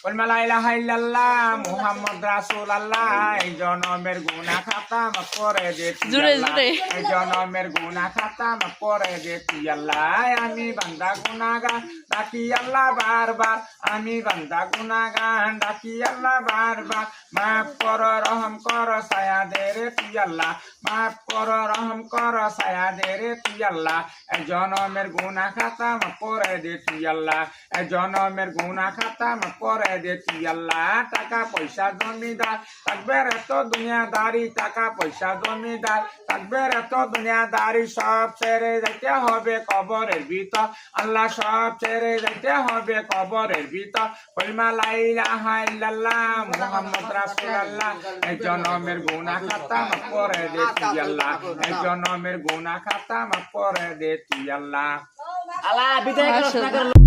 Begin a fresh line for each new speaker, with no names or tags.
কলমা লা ইলাহা ইল্লাল্লাহ মুহাম্মদ রাসূলুল্লাহ এই জনমের গুনাহ খাতা মাফ করে দে তুই আল্লাহ এই জনমের গুনাহ খাতা মাফ করে দে তুই আল্লাহ আমি বান্দা গুনাহগার ডাকি আল্লাহ বারবার আমি বান্দা গুনাহগার ডাকি আল্লাহ বারবার মাফ কর রহম কর ছায়া দে রে তুই আল্লাহ মাফ কর রহম কর ছায়া দে রে তুই আল্লাহ এই জনমের গুনাহ খাতা মাফ করে দে তুই আল্লাহ এই জনমের গুনাহ খাতা মাফ করে দে তুই আল্লাহ টাকা পয়সা জমিদার থাকবে রে তো দুনিয়াদারি টাকা পয়সা জমিদার থাকবে রে তো দুনিয়াদারি সব ছেড়ে যাইতে হবে কবরের ভিতর আল্লাহ সব ছেড়ে যাইতে হবে কবরের ভিতর কলমা লা ইলাহা ইল্লাল্লাহ মুহাম্মদ রাসূলুল্লাহ এই জনমের গুনাহ খাতা মাফ করে দে তুই আল্লাহ এই জনমের গুনাহ খাতা মাফ করে দে তুই আল্লাহ
আল্লাহ বিদায় করো